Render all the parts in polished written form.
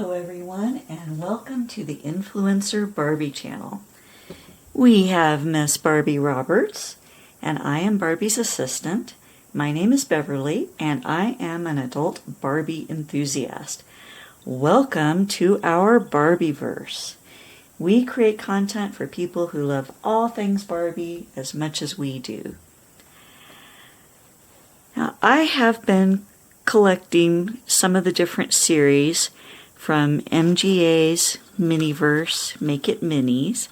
Hello everyone, and welcome to the Influencer Barbie channel. We have Miss Barbie Roberts, and I am Barbie's assistant. My name is Beverly, and I am an adult Barbie enthusiast. Welcome to our Barbieverse. We create content for people who love all things Barbie as much as we do. Now, I have been collecting some of the different series from MGA's Miniverse, Make It Minis,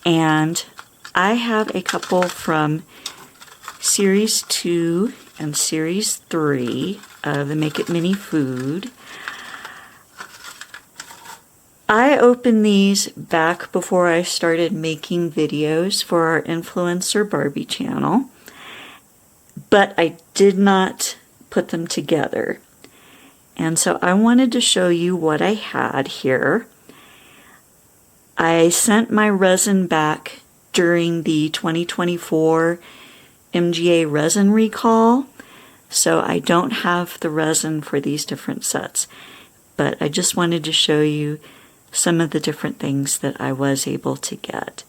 and I have a couple from Series 2 and Series 3 of the Make It Mini Food. I opened these back before I started making videos for our Influencer Barbie channel, but I did not put them together. And so I wanted to show you what I had here. I sent my resin back during the 2024 MGA resin recall, so I don't have the resin for these different sets. But I just wanted to show you some of the different things that I was able to get.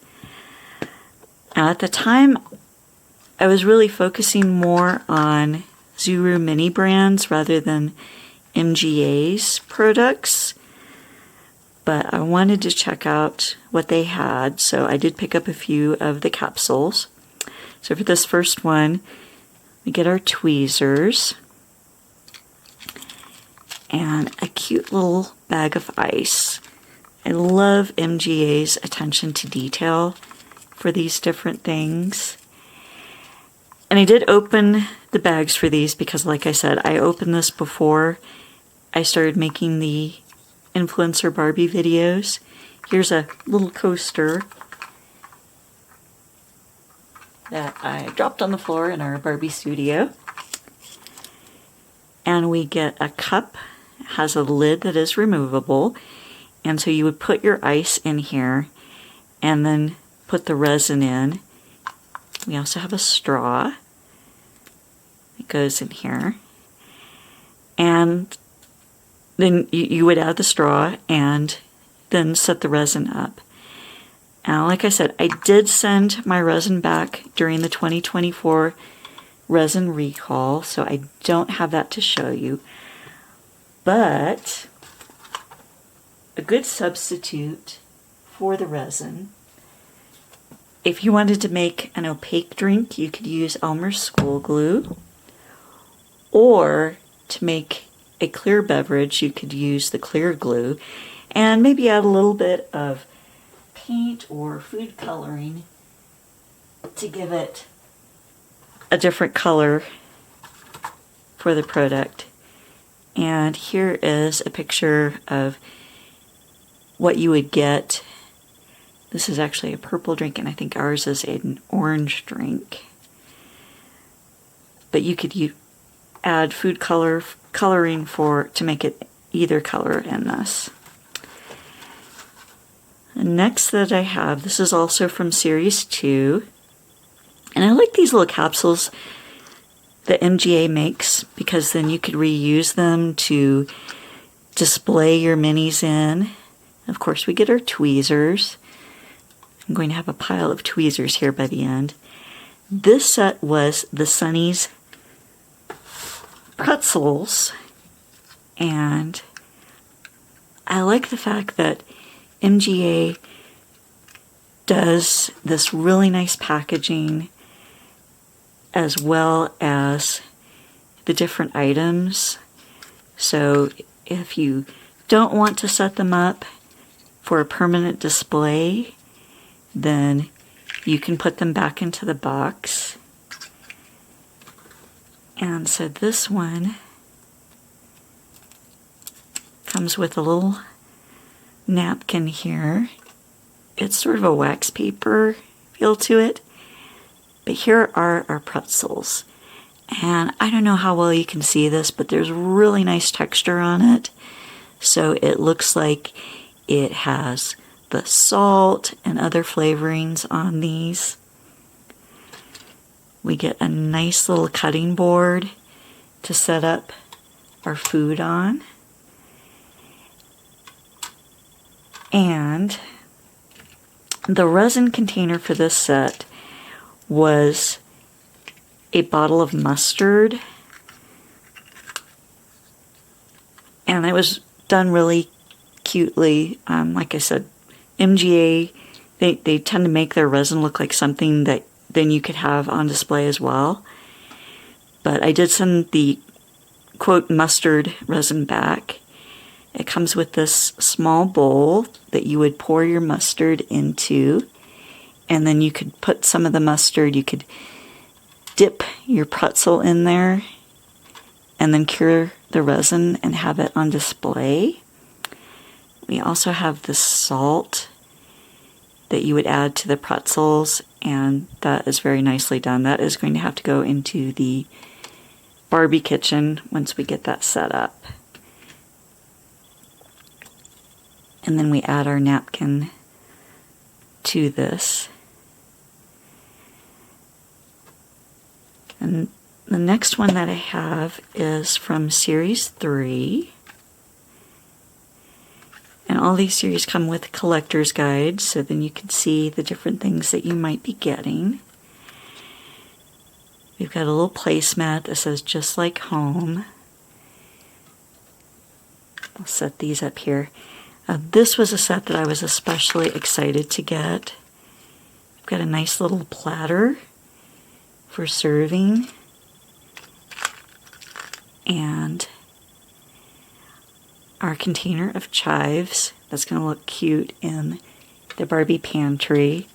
Now, at the time, I was really focusing more on Zuru mini brands rather than MGA's products, but I wanted to check out what they had, so I did pick up a few of the capsules. So for this first one, we get our tweezers and a cute little bag of ice. I love MGA's attention to detail for these different things. And I did open the bags for these because, like I said, I opened this before I started making the Influencer Barbie videos. Here's a little coaster that I dropped on the floor in our Barbie studio. And we get a cup. It has a lid that is removable. And so you would put your ice in here and then put the resin in. We also have a straw that goes in here. And then you would add the straw and then set the resin up. Now, like I said, I did send my resin back during the 2024 resin recall, so I don't have that to show you. But a good substitute for the resin, if you wanted to make an opaque drink, you could use Elmer's School Glue, or to make a clear beverage, you could use the clear glue and maybe add a little bit of paint or food coloring to give it a different color for the product. And here is a picture of what you would get. This is actually a purple drink, and I think ours is an orange drink. But you could add food coloring to make it either color in this. And next that I have, this is also from Series 2. And I like these little capsules that MGA makes because then you could reuse them to display your minis in. Of course, we get our tweezers. I'm going to have a pile of tweezers here by the end. This set was the Sunny's pretzels, and I like the fact that MGA does this really nice packaging as well as the different items. So if you don't want to set them up for a permanent display, then you can put them back into the box. And so this one comes with a little napkin here. It's sort of a wax paper feel to it. But here are our pretzels. And I don't know how well you can see this, but there's really nice texture on it. So it looks like it has the salt and other flavorings on these. We get a nice little cutting board to set up our food on. And the resin container for this set was a bottle of mustard. And it was done really cutely. Like I said, MGA, they tend to make their resin look like something that then you could have on display as well. But I did send the, quote, mustard resin back. It comes with this small bowl that you would pour your mustard into. And then you could put some of the mustard, you could dip your pretzel in there and then cure the resin and have it on display. We also have this salt that you would add to the pretzels, and that is very nicely done. That is going to have to go into the Barbie kitchen once we get that set up. And then we add our napkin to this. And the next one that I have is from Series 3. And all these series come with collector's guides, so then you can see the different things that you might be getting. We've got a little placemat that says "Just Like Home." I'll set these up here. This was a set that I was especially excited to get. We've got a nice little platter for serving. And our container of chives. That's going to look cute in the Barbie pantry.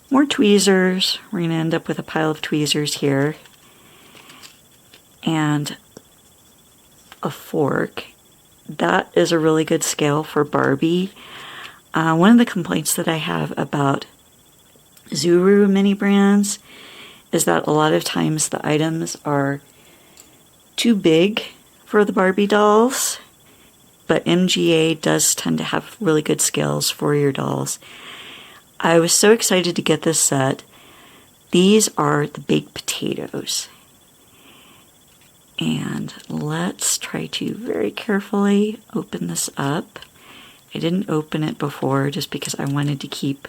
More tweezers. We're going to end up with a pile of tweezers here. And a fork. That is a really good scale for Barbie. One of the complaints that I have about Zuru mini brands is that a lot of times the items are too big for the Barbie dolls, but MGA does tend to have really good scales for your dolls. I was so excited to get this set. These are the baked potatoes. And let's try to very carefully open this up. I didn't open it before just because I wanted to keep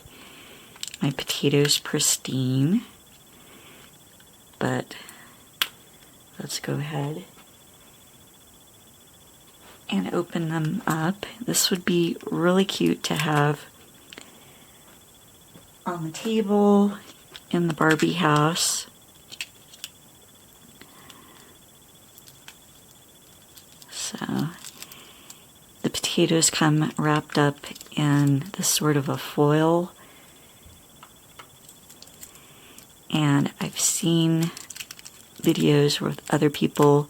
my potatoes pristine. But let's go ahead and open them up. This would be really cute to have on the table in the Barbie house. So the potatoes come wrapped up in this sort of a foil. And I've seen videos with other people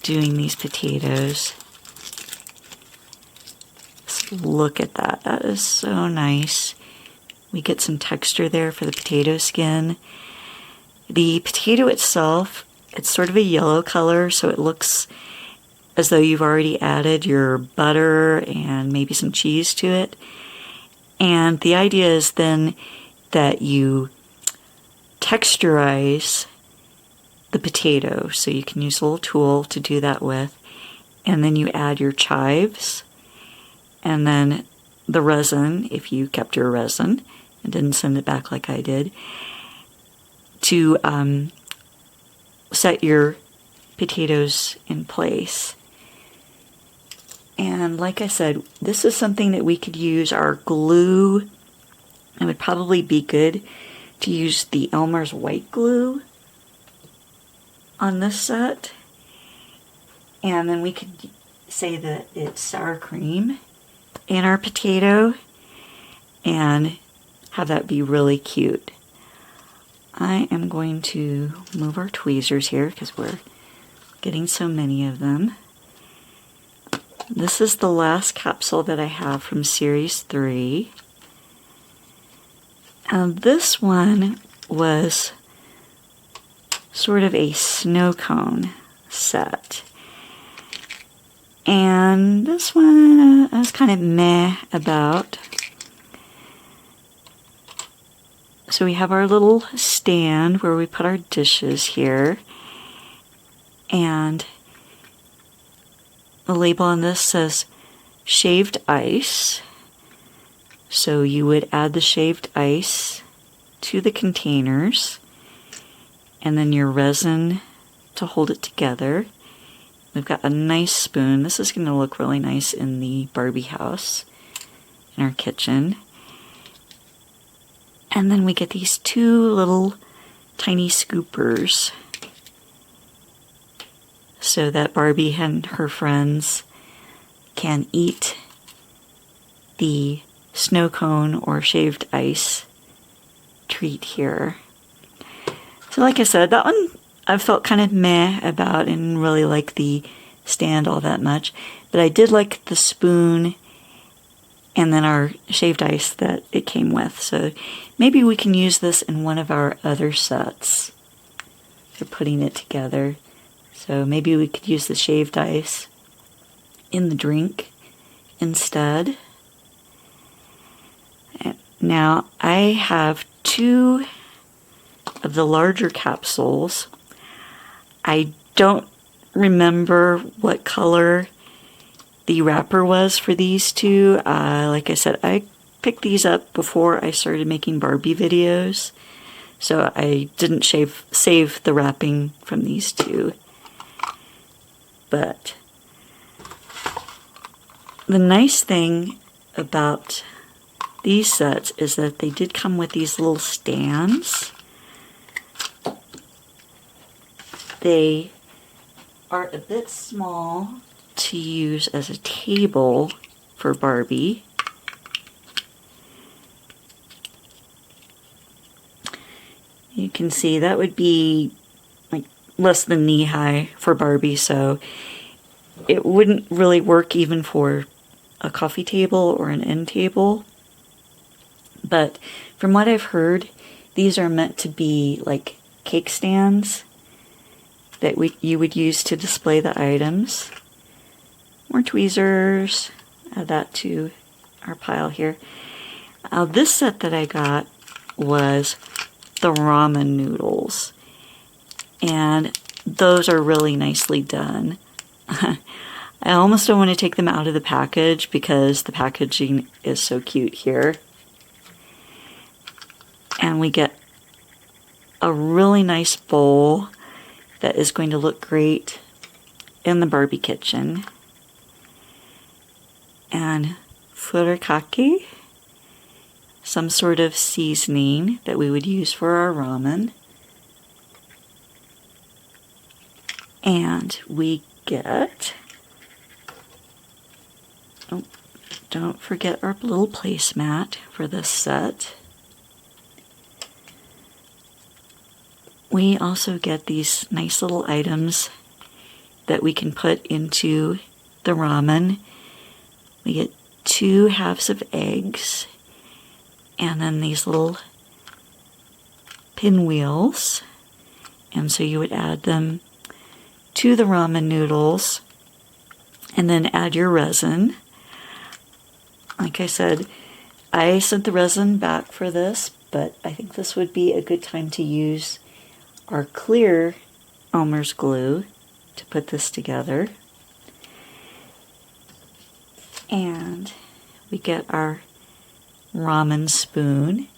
doing these potatoes. Just look at that. That is so nice. We get some texture there for the potato skin. The potato itself, it's sort of a yellow color, so it looks as though you've already added your butter and maybe some cheese to it. And the idea is then that you texturize the potato, so you can use a little tool to do that with, and then you add your chives and then the resin, if you kept your resin and didn't send it back like I did, to set your potatoes in place. And like I said, this is something that we could use our glue. It would probably be good to use the Elmer's white glue on this set. And then we could say that it's sour cream in our potato and have that be really cute. I am going to move our tweezers here because we're getting so many of them. This is the last capsule that I have from Series 3. This one was sort of a snow cone set. And this one I was kind of meh about. So we have our little stand where we put our dishes here. And the label on this says, shaved ice. So you would add the shaved ice to the containers, and then your resin to hold it together. We've got a nice spoon. This is going to look really nice in the Barbie house, in our kitchen. And then we get these two little tiny scoopers so that Barbie and her friends can eat the snow cone or shaved ice treat here. So like I said, that one I felt kind of meh about and didn't really like the stand all that much. But I did like the spoon and then our shaved ice that it came with. So maybe we can use this in one of our other sets for putting it together. So maybe we could use the shaved ice in the drink instead. Now I have two of the larger capsules. I don't remember what color the wrapper was for these two. Like I said, I picked these up before I started making Barbie videos, so I didn't save the wrapping from these two. But the nice thing about these sets is that they did come with these little stands. They are a bit small to use as a table for Barbie. You can see that would be like less than knee-high for Barbie, so it wouldn't really work even for a coffee table or an end table. But from what I've heard, these are meant to be like cake stands that you would use to display the items. More tweezers. Add that to our pile here. This set that I got was the ramen noodles, and those are really nicely done. I almost don't want to take them out of the package because the packaging is so cute here. And we get a really nice bowl that is going to look great in the Barbie kitchen. And furikake, some sort of seasoning that we would use for our ramen. And we get, oh, don't forget our little placemat for this set. We also get these nice little items that we can put into the ramen. We get 2 halves of eggs, and then these little pinwheels. And so you would add them to the ramen noodles, and then add your resin. Like I said, I sent the resin back for this, but I think this would be a good time to use our clear Elmer's glue to put this together. And we get our ramen spoon.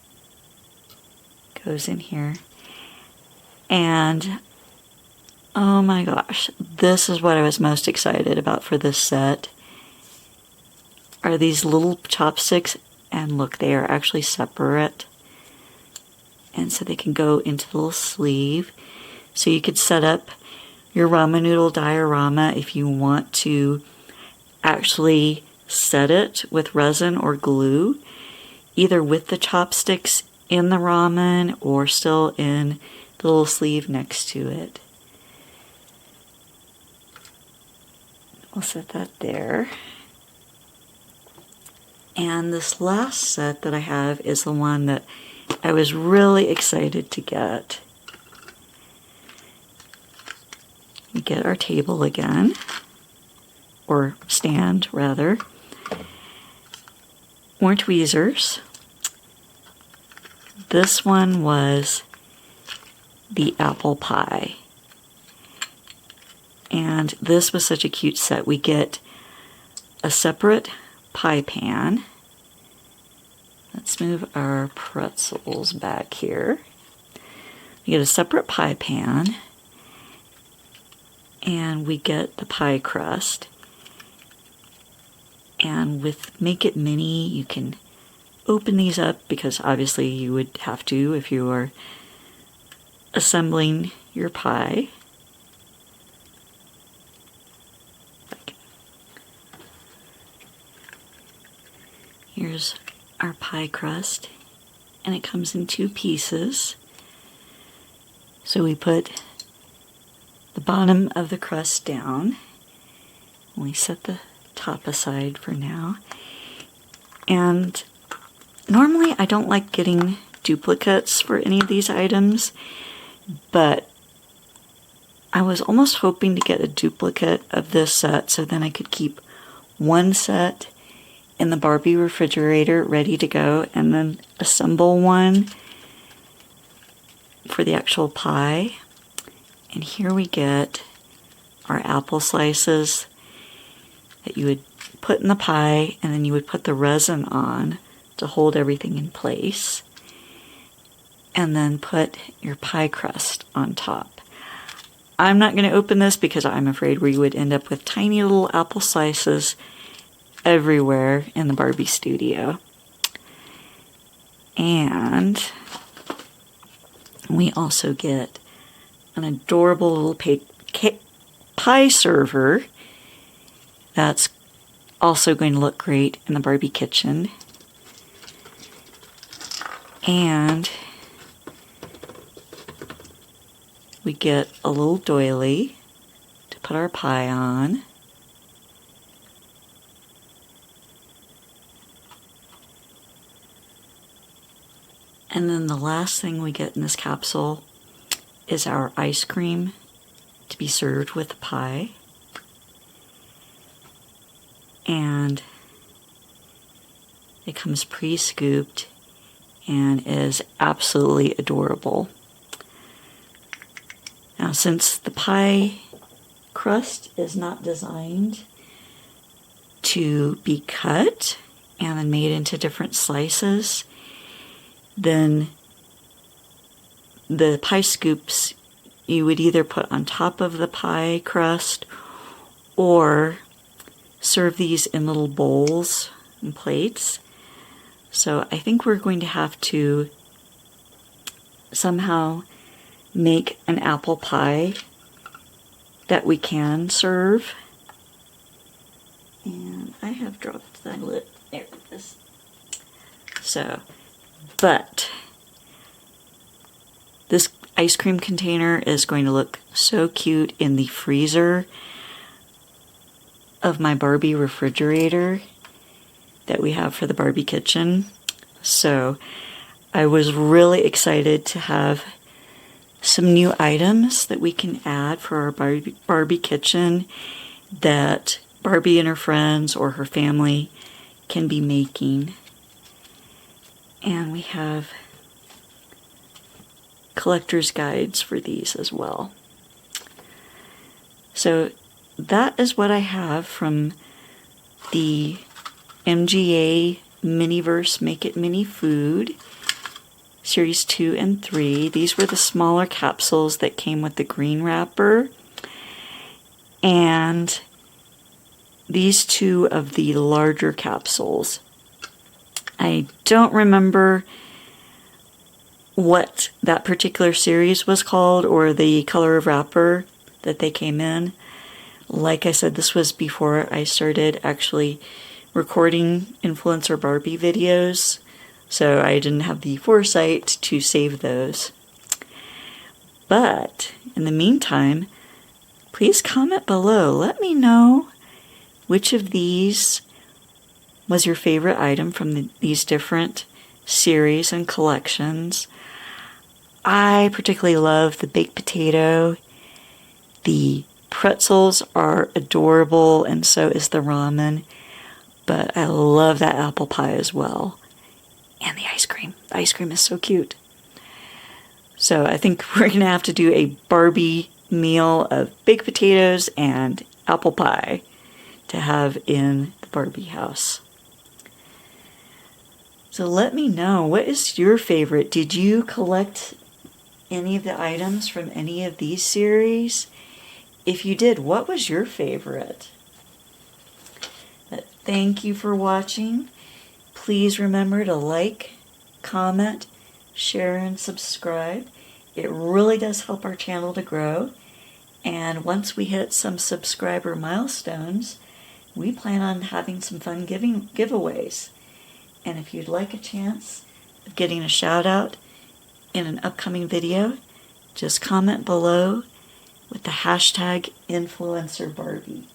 Goes in here. And oh my gosh, this is what I was most excited about for this set. Are these little chopsticks, and look, they are actually separate. And so they can go into the little sleeve. So you could set up your ramen noodle diorama if you want to actually set it with resin or glue, either with the chopsticks in the ramen or still in the little sleeve next to it. We'll set that there. And this last set that I have is the one that I was really excited to get. We get our table again, or stand rather. More tweezers. This one was the apple pie. And this was such a cute set. We get a separate pie pan. Let's move our pretzels back here. We get a separate pie pan, and we get the pie crust. And with Make It Mini, you can open these up, because obviously you would have to if you are assembling your pie. Here's our pie crust, and it comes in 2 pieces. So we put the bottom of the crust down. We set the top aside for now. And normally I don't like getting duplicates for any of these items, but I was almost hoping to get a duplicate of this set so then I could keep one set in the Barbie refrigerator ready to go, and then assemble one for the actual pie. And here we get our apple slices that you would put in the pie, and then you would put the resin on to hold everything in place, and then put your pie crust on top. I'm not going to open this because I'm afraid we would end up with tiny little apple slices everywhere in the Barbie studio. And we also get an adorable little pie server that's also going to look great in the Barbie kitchen. And we get a little doily to put our pie on. And then the last thing we get in this capsule is our ice cream to be served with the pie. And it comes pre-scooped and is absolutely adorable. Now, since the pie crust is not designed to be cut and then made into different slices, then the pie scoops you would either put on top of the pie crust or serve these in little bowls and plates. So I think we're going to have to somehow make an apple pie that we can serve. And I have dropped that lid. There it is. So, but this ice cream container is going to look so cute in the freezer of my Barbie refrigerator that we have for the Barbie kitchen. So I was really excited to have some new items that we can add for our Barbie kitchen that Barbie and her friends or her family can be making. And we have collector's guides for these as well. So that is what I have from the MGA Miniverse Make It Mini Food Series 2 and 3. These were the smaller capsules that came with the green wrapper. And these 2 of the larger capsules. I don't remember what that particular series was called or the color of wrapper that they came in. Like I said, this was before I started actually recording Influencer Barbie videos, so I didn't have the foresight to save those. But in the meantime, please comment below. Let me know which of these was your favorite item from these different series and collections. I particularly love the baked potato. The pretzels are adorable, and so is the ramen. But I love that apple pie as well. And the ice cream. The ice cream is so cute. So I think we're going to have to do a Barbie meal of baked potatoes and apple pie to have in the Barbie house. So let me know, what is your favorite? Did you collect any of the items from any of these series? If you did, what was your favorite? But thank you for watching. Please remember to like, comment, share, and subscribe. It really does help our channel to grow. And once we hit some subscriber milestones, we plan on having some fun giveaways. And if you'd like a chance of getting a shout out in an upcoming video, just comment below with the hashtag #InfluencerBarbie.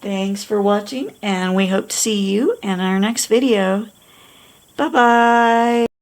Thanks for watching, and we hope to see you in our next video. Bye-bye.